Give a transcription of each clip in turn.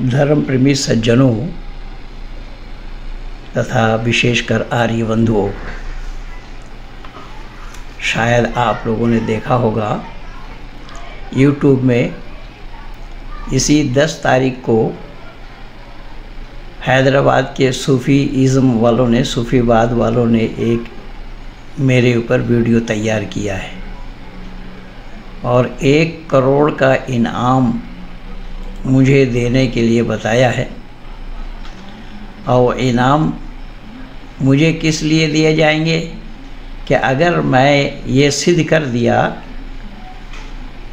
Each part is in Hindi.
धर्म प्रेमी सज्जनों तथा विशेषकर आर्य बंधुओं, शायद आप लोगों ने देखा होगा YouTube में इसी 10 तारीख को हैदराबाद के सूफ़ीज़म वालों ने, सूफ़ीवाद वालों ने एक मेरे ऊपर वीडियो तैयार किया है और 1 करोड़ का इनाम मुझे देने के लिए बताया है। और इनाम मुझे किस लिए दिए जाएंगे कि अगर मैं ये सिद्ध कर दिया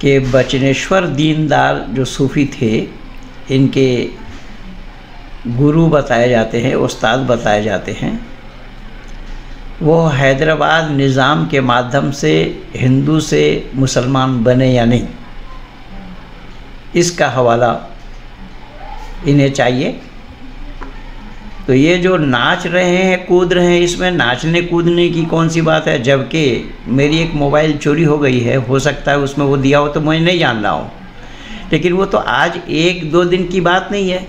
कि बचनेश्वर दीनदयाल जो सूफ़ी थे, इनके गुरु बताए जाते हैं, उस्ताद बताए जाते हैं, वो हैदराबाद निज़ाम के माध्यम से हिंदू से मुसलमान बने या नहीं, इसका हवाला इन्हें चाहिए। तो ये जो नाच रहे हैं, कूद रहे हैं, इसमें नाचने कूदने की कौन सी बात है? जबकि मेरी एक मोबाइल चोरी हो गई है, हो सकता है उसमें वो दिया हो तो मैं नहीं जान रहा हूँ, लेकिन वो तो आज 1-2 दिन की बात नहीं है,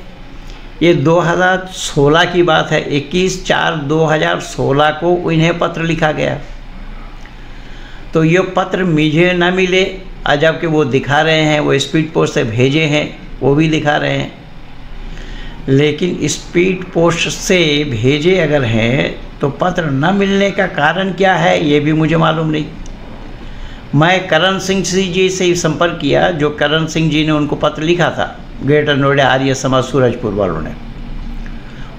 ये 2016 की बात है। 21/4/2016 को इन्हें पत्र लिखा गया। तो ये पत्र मुझे ना मिले, जबकि वो दिखा रहे हैं, वो स्पीड पोस्ट से भेजे हैं, वो भी दिखा रहे हैं, लेकिन स्पीड पोस्ट से भेजे अगर हैं तो पत्र न मिलने का कारण क्या है ये भी मुझे मालूम नहीं। मैं करण सिंह जी से संपर्क किया, जो करण सिंह जी ने उनको पत्र लिखा था, ग्रेटर नोएडा आर्य समाज सूरजपुर वालों ने,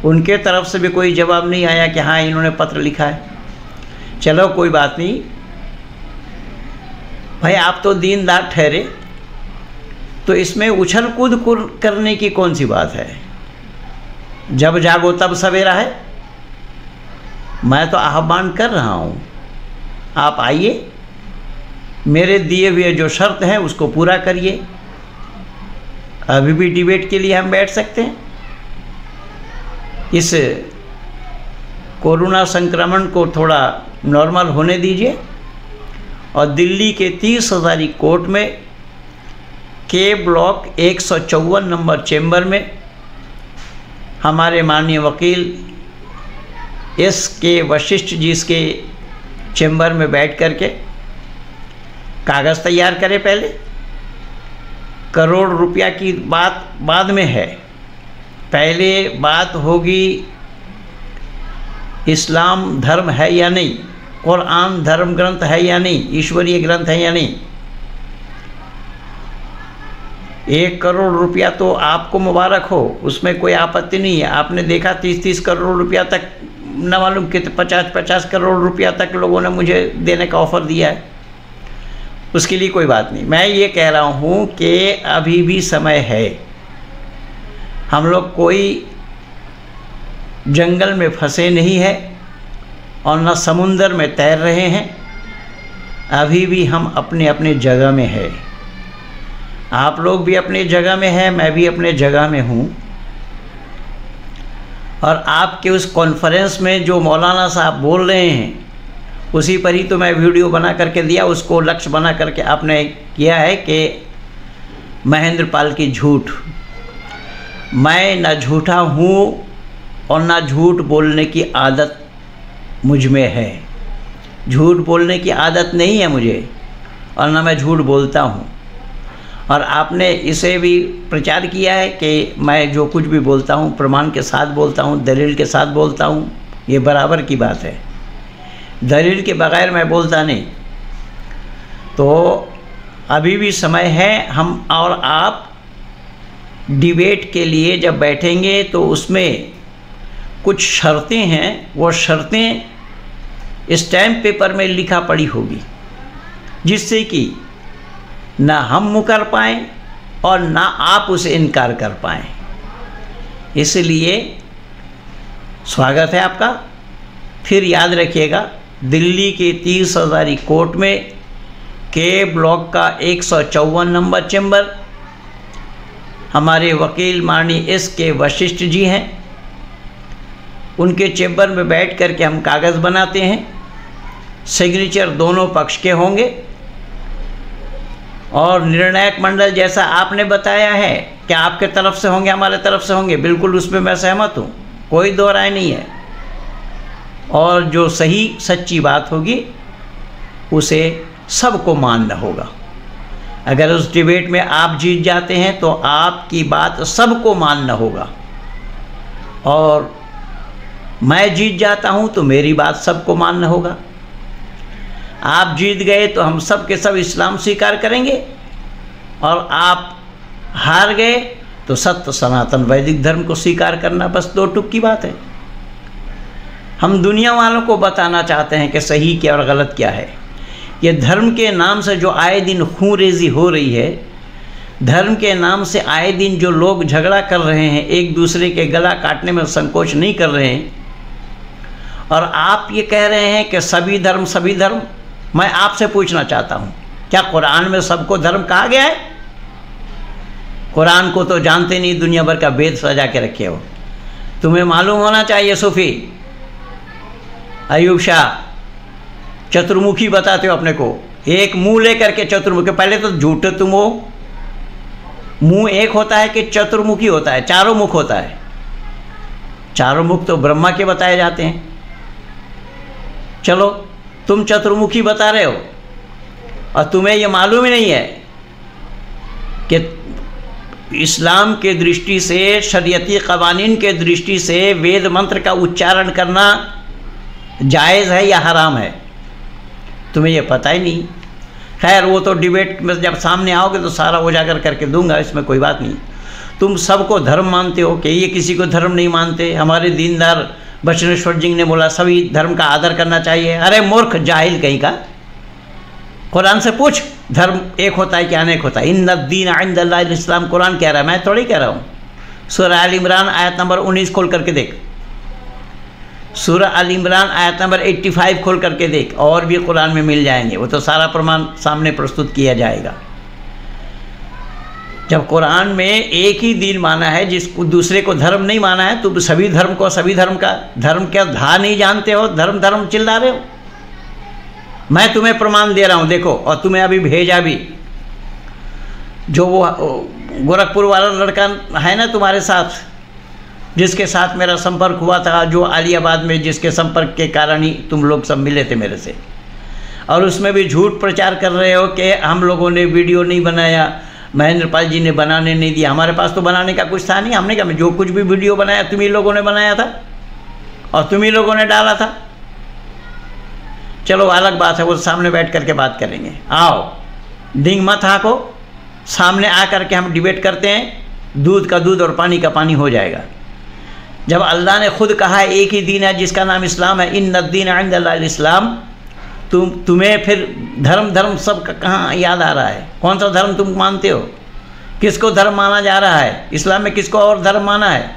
उनके तरफ से भी कोई जवाब नहीं आया कि हाँ इन्होंने पत्र लिखा है। चलो कोई बात नहीं भाई, आप तो दीनदार ठहरे, तो इसमें उछल कूद करने की कौन सी बात है? जब जागो तब सवेरा है। मैं तो आह्वान कर रहा हूँ, आप आइए, मेरे दिए हुए जो शर्त हैं उसको पूरा करिए। अभी भी डिबेट के लिए हम बैठ सकते हैं। इस कोरोना संक्रमण को थोड़ा नॉर्मल होने दीजिए और दिल्ली के 30 हज़ारी कोर्ट में के ब्लॉक 154 नंबर चेंबर में हमारे माननीय वकील के वशिष्ठ जी के चेंबर में बैठ करके कागज़ तैयार करें। पहले करोड़ रुपया की बात बाद में है, पहले बात होगी इस्लाम धर्म है या नहीं, कुरान धर्म ग्रंथ है या नहीं, ईश्वरीय ग्रंथ है या नहीं। 1 करोड़ रुपया तो आपको मुबारक हो, उसमें कोई आपत्ति नहीं है। आपने देखा 30-30 करोड़ रुपया तक, न मालूम कितने 50-50 करोड़ रुपया तक लोगों ने मुझे देने का ऑफ़र दिया है, उसके लिए कोई बात नहीं। मैं ये कह रहा हूँ कि अभी भी समय है, हम लोग कोई जंगल में फंसे नहीं है और न समुंदर में तैर रहे हैं, अभी भी हम अपने अपने जगह में है। आप लोग भी अपनी जगह में हैं, मैं भी अपने जगह में हूँ। और आपके उस कॉन्फ्रेंस में जो मौलाना साहब बोल रहे हैं, उसी पर ही तो मैं वीडियो बना करके दिया, उसको लक्ष्य बना करके आपने किया है कि महेंद्र पाल की झूठ। मैं न झूठा हूँ और न झूठ बोलने की आदत मुझ में है। झूठ बोलने की आदत नहीं है मुझे, और न मैं झूठ बोलता हूँ। और आपने इसे भी प्रचार किया है कि मैं जो कुछ भी बोलता हूँ प्रमाण के साथ बोलता हूँ, दलील के साथ बोलता हूँ, ये बराबर की बात है। दलील के बगैर मैं बोलता नहीं। तो अभी भी समय है, हम और आप डिबेट के लिए जब बैठेंगे तो उसमें कुछ शर्तें हैं, वो शर्तें स्टैम्प पेपर में लिखा पड़ी होगी, जिससे कि ना हम मुकर पाएँ और ना आप उसे इनकार कर पाएँ। इसलिए स्वागत है आपका। फिर याद रखिएगा, दिल्ली के 30 हज़ारी कोर्ट में के ब्लॉक का 154 नंबर चेंबर, हमारे वकील माननीय के वशिष्ठ जी हैं, उनके चेंबर में बैठ कर के हम कागज़ बनाते हैं। सिग्नेचर दोनों पक्ष के होंगे और निर्णायक मंडल जैसा आपने बताया है क्या आपके तरफ से होंगे, हमारे तरफ से होंगे, बिल्कुल उसमें मैं सहमत हूँ, कोई दो राय नहीं है। और जो सही सच्ची बात होगी उसे सबको मानना होगा। अगर उस डिबेट में आप जीत जाते हैं तो आपकी बात सबको मानना होगा, और मैं जीत जाता हूं तो मेरी बात सबको मानना होगा। आप जीत गए तो हम सब के सब इस्लाम स्वीकार करेंगे, और आप हार गए तो सत्य सनातन वैदिक धर्म को स्वीकार करना, बस दो टुक की बात है। हम दुनिया वालों को बताना चाहते हैं कि सही क्या और गलत क्या है। ये धर्म के नाम से जो आए दिन खूंरेजी हो रही है, धर्म के नाम से आए दिन जो लोग झगड़ा कर रहे हैं, एक दूसरे के गला काटने में संकोच नहीं कर रहे हैं, और आप ये कह रहे हैं कि सभी धर्म सभी धर्म। मैं आपसे पूछना चाहता हूँ, क्या कुरान में सबको धर्म कहा गया है? कुरान को तो जानते नहीं, दुनिया भर का वेद सजा के रखे हो। तुम्हें मालूम होना चाहिए सूफी अयूब शाह, चतुर्मुखी बताते हो अपने को, एक मुंह लेकर के चतुर्मुखी। पहले तो झूठे तुम हो, मुंह एक होता है कि चतुर्मुखी होता है, चारों मुख होता है। चारों मुख तो ब्रह्मा के बताए जाते हैं। चलो तुम चतुर्मुखी बता रहे हो, और तुम्हें ये मालूम ही नहीं है कि इस्लाम के दृष्टि से, शरीयती कवानीन के दृष्टि से वेद मंत्र का उच्चारण करना जायज़ है या हराम है, तुम्हें ये पता ही नहीं। खैर वो तो डिबेट में जब सामने आओगे तो सारा उजागर करके दूंगा, इसमें कोई बात नहीं। तुम सबको धर्म मानते हो कि ये किसी को धर्म नहीं मानते। हमारे दीनदार बचनेश्वर जी ने बोला सभी धर्म का आदर करना चाहिए। अरे मूर्ख जाहिल कहीं का, कुरान से पूछ धर्म एक होता है कि अनेक होता है। इन्नद्दीन इंदल्लाहिल इस्लाम, कुरान कह रहा है, मैं थोड़ी कह रहा हूँ। सूरह आल इमरान आयत नंबर 19 खोल करके देख, सूरह आल इमरान आयत नंबर 85 खोल करके देख, और भी कुरान में मिल जाएंगे, वो तो सारा प्रमाण सामने प्रस्तुत किया जाएगा। जब कुरान में एक ही दीन माना है, जिसको दूसरे को धर्म नहीं माना है, तो सभी धर्म को, सभी धर्म का धर्म क्या धा नहीं जानते हो, धर्म धर्म चिल्ला रहे हो। मैं तुम्हें प्रमाण दे रहा हूँ, देखो, और तुम्हें अभी भेजा भी, जो वो गोरखपुर वाला लड़का है ना तुम्हारे साथ, जिसके साथ मेरा संपर्क हुआ था, जो आलियाबाद में, जिसके संपर्क के कारण ही तुम लोग सब मिले थे मेरे से, और उसमें भी झूठ प्रचार कर रहे हो कि हम लोगों ने वीडियो नहीं बनाया, महेंद्र पाल जी ने बनाने नहीं दिया। हमारे पास तो बनाने का कुछ था नहीं, हमने कहा जो कुछ भी वीडियो बनाया तुम ही लोगों ने बनाया था और तुम ही लोगों ने डाला था। चलो अलग बात है, वो सामने बैठ करके बात करेंगे। आओ, डिंग मत हाको, सामने आ करके हम डिबेट करते हैं, दूध का दूध और पानी का पानी हो जाएगा। जब अल्लाह ने खुद कहा है एक ही दीन है जिसका नाम इस्लाम है, इन्नद्दीन इंदल्लाहिल इस्लाम, तुम्हें फिर धर्म धर्म सब कहाँ याद आ रहा है? कौन सा धर्म तुम मानते हो? किसको धर्म माना जा रहा है? इस्लाम में किसको और धर्म माना है?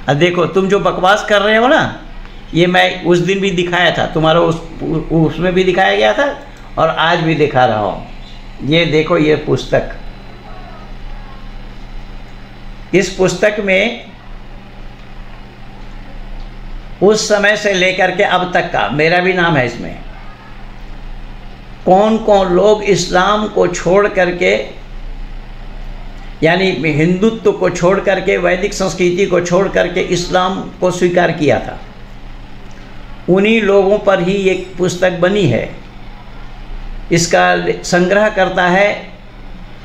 अब देखो तुम जो बकवास कर रहे हो ना, ये मैं उस दिन भी दिखाया था, तुम्हारा उसमें भी दिखाया गया था और आज भी दिखा रहा हूँ। ये देखो, ये पुस्तक, इस पुस्तक में उस समय से लेकर के अब तक का मेरा भी नाम है इसमें, कौन कौन लोग इस्लाम को छोड़ करके, यानी हिंदुत्व को छोड़ करके, वैदिक संस्कृति को छोड़ करके इस्लाम को स्वीकार किया था, उन्हीं लोगों पर ही ये पुस्तक बनी है। इसका संग्रह करता है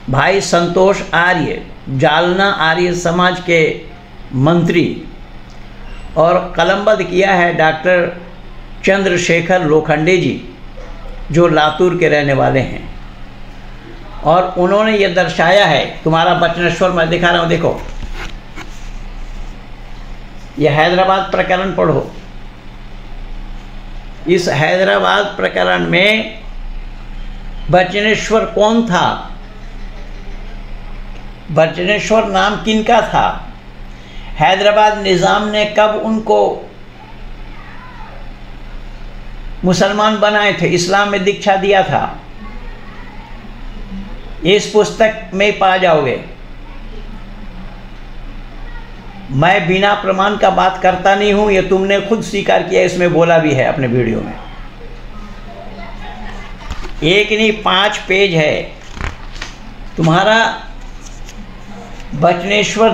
भाई संतोष आर्य, जालना आर्य समाज के मंत्री, और कलमबद्ध किया है डॉक्टर चंद्रशेखर लोखंडे जी, जो लातूर के रहने वाले हैं। और उन्होंने ये दर्शाया है, तुम्हारा बचनेश्वर मैं दिखा रहा हूँ, देखो ये हैदराबाद प्रकरण पढ़ो। इस हैदराबाद प्रकरण में बचनेश्वर कौन था, बचनेश्वर नाम किनका था, हैदराबाद निज़ाम ने कब उनको मुसलमान बनाए थे, इस्लाम में दीक्षा दिया था, इस पुस्तक में पा जाओगे। मैं बिना प्रमाण का बात करता नहीं हूं, ये तुमने खुद स्वीकार किया, इसमें बोला भी है अपने वीडियो में। एक नहीं 5 पेज है। तुम्हारा बचनेश्वर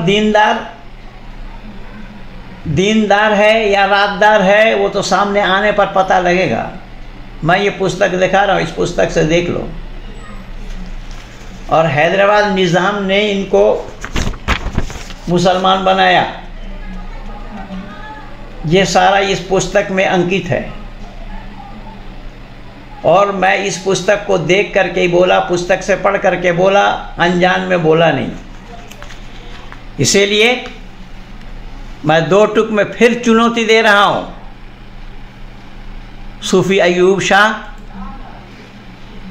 दीनदार है या रातदार है वो तो सामने आने पर पता लगेगा। मैं ये पुस्तक दिखा रहा हूँ, इस पुस्तक से देख लो। और हैदराबाद निज़ाम ने इनको मुसलमान बनाया, ये सारा इस पुस्तक में अंकित है। और मैं इस पुस्तक को देख करके ही बोला, पुस्तक से पढ़ करके बोला, अनजान में बोला नहीं। इसीलिए मैं दो टुक में फिर चुनौती दे रहा हूँ। सूफी अयूब शाह,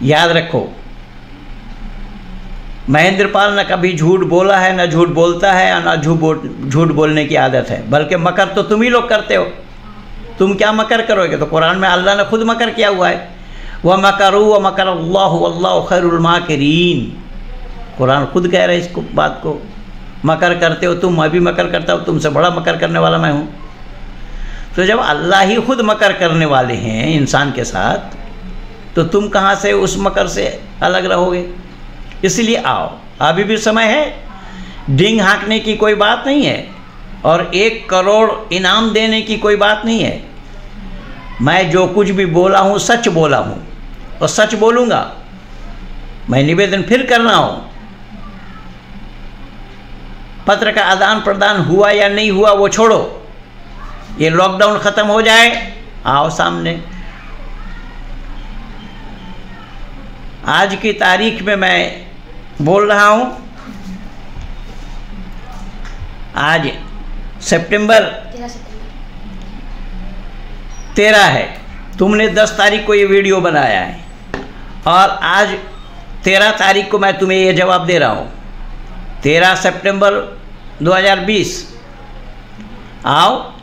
याद रखो, महेंद्र पाल न कभी झूठ बोला है, न झूठ बोलता है, और न झूठ बोलने की आदत है। बल्कि मकर तो तुम ही लोग करते हो। तुम क्या मकर करोगे? तो कुरान में अल्लाह ने खुद मकर किया हुआ है, वह मकरू व मकर अल्लाहु वल्लाहु खैरुल माकिरीन। कुरान खुद कह रहा है इसको, बात को। मकर करते हो तुम, मैं भी मकर करता हूँ, तुमसे बड़ा मकर करने वाला मैं हूँ। तो जब अल्लाह ही खुद मकर करने वाले हैं इंसान के साथ, तो तुम कहाँ से उस मकर से अलग रहोगे? इसलिए आओ, अभी भी समय है। डिंग हाँकने की कोई बात नहीं है, और 1 करोड़ इनाम देने की कोई बात नहीं है। मैं जो कुछ भी बोला हूँ सच बोला हूँ, और सच बोलूँगा। मैं निवेदन फिर कर रहा हूँ, पत्र का आदान प्रदान हुआ या नहीं हुआ वो छोड़ो, ये लॉकडाउन ख़त्म हो जाए, आओ सामने। आज की तारीख में मैं बोल रहा हूँ, आज सितंबर 13 है। तुमने 10 तारीख को ये वीडियो बनाया है, और आज 13 तारीख को मैं तुम्हें ये जवाब दे रहा हूँ। 13 सितंबर 2020। आओ,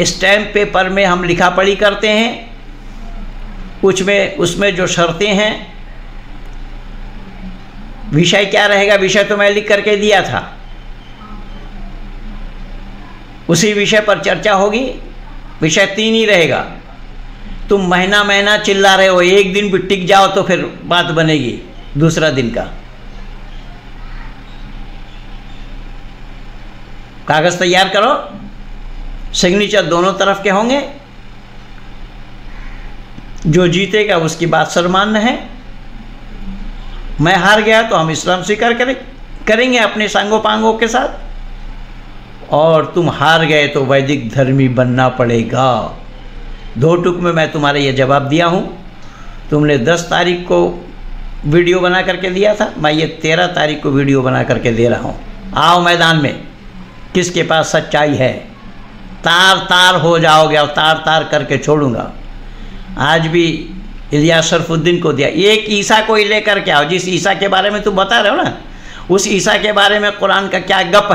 स्टैम्प पेपर में हम लिखा पढ़ी करते हैं, उसमें जो शर्तें हैं, विषय क्या रहेगा, विषय तो मैं लिख करके दिया था, उसी विषय पर चर्चा होगी। विषय 3 ही रहेगा। तुम महीना चिल्ला रहे हो, एक दिन भी टिक जाओ तो फिर बात बनेगी दूसरा दिन का। कागज़ तैयार करो, सिग्नेचर दोनों तरफ के होंगे। जो जीतेगा उसकी बात सर्वमान्य है। मैं हार गया तो हम इस्लाम स्वीकार करेंगे अपने सांगोपांगों के साथ, और तुम हार गए तो वैदिक धर्मी बनना पड़ेगा। 2 टुक में मैं तुम्हारा ये जवाब दिया हूँ। तुमने 10 तारीख को वीडियो बना करके दिया था, मैं ये 13 तारीख को वीडियो बना करके दे रहा हूँ। आओ मैदान में, किसके पास सच्चाई है। तार तार हो जाओगे, और तार तार करके छोड़ूंगा। आज भी इलियास शरफुद्दीन को दिया, एक ईसा को ही लेकर के आओ, जिस ईसा के बारे में तुम बता रहे हो ना, उस ईसा के बारे में कुरान का क्या गप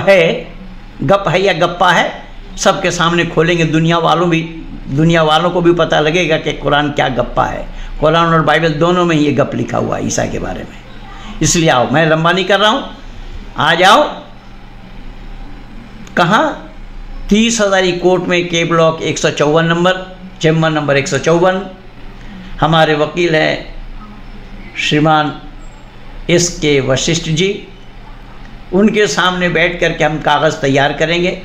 है या गप्पा है, सबके सामने खोलेंगे। दुनिया वालों को भी पता लगेगा कि कुरान क्या गप्पा है। कुरान और बाइबल दोनों में ये गप लिखा हुआ है ईसा के बारे में। इसलिए आओ, मैं लंबा नहीं कर रहा हूँ, आ जाओ। कहाँ? 30 हज़ारी कोर्ट में, के ब्लॉक 154 नंबर, चेम्बर नंबर 154। हमारे वकील हैं श्रीमान SK वशिष्ठ जी। उनके सामने बैठ कर के हम कागज़ तैयार करेंगे,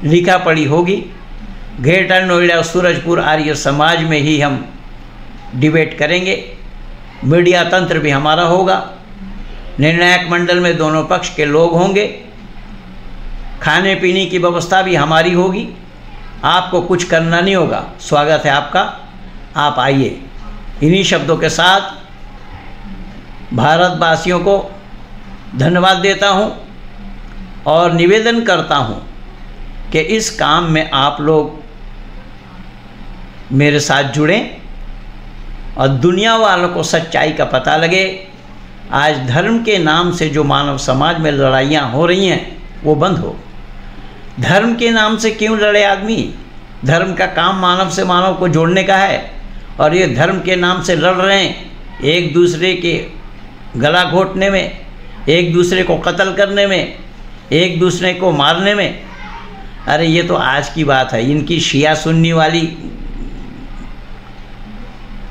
लिखा पढ़ी होगी। ग्रेटर नोएडा सूरजपुर आर्य समाज में ही हम डिबेट करेंगे। मीडिया तंत्र भी हमारा होगा। निर्णायक मंडल में दोनों पक्ष के लोग होंगे। खाने पीने की व्यवस्था भी हमारी होगी। आपको कुछ करना नहीं होगा। स्वागत है आपका, आप आइए। इन्हीं शब्दों के साथ भारतवासियों को धन्यवाद देता हूँ और निवेदन करता हूँ कि इस काम में आप लोग मेरे साथ जुड़ें और दुनिया वालों को सच्चाई का पता लगे। आज धर्म के नाम से जो मानव समाज में लड़ाइयाँ हो रही हैं वो बंद हो। धर्म के नाम से क्यों लड़े आदमी? धर्म का काम मानव से मानव को जोड़ने का है, और ये धर्म के नाम से लड़ रहे हैं, एक दूसरे के गला घोटने में, एक दूसरे को कत्ल करने में, एक दूसरे को मारने में। अरे ये तो आज की बात है। इनकी शिया सुन्नी वाली,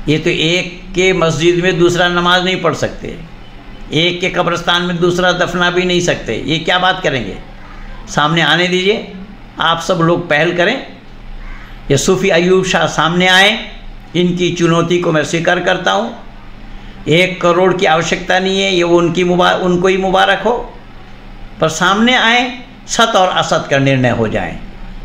ये तो एक के मस्जिद में दूसरा नमाज नहीं पढ़ सकते। एक के कब्रिस्तान में दूसरा दफना भी नहीं सकते, ये क्या बात करेंगे? सामने आने दीजिए, आप सब लोग पहल करें। ये सूफ़ी अयूब शाह सामने आए, इनकी चुनौती को मैं स्वीकार करता हूँ। 1 करोड़ की आवश्यकता नहीं है, ये उनको ही मुबारक हो, पर सामने आए, सत और असत का निर्णय हो जाए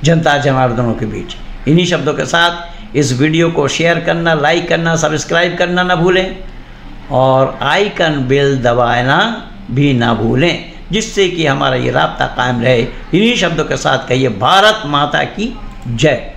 जनता जनार्दनों के बीच। इन्हीं शब्दों के साथ इस वीडियो को शेयर करना, लाइक करना, सब्सक्राइब करना ना भूलें और आइकन बेल दबाना भी ना भूलें, जिससे कि हमारा ये राब्ता कायम रहे। इन्हीं शब्दों के साथ कहिए भारत माता की जय।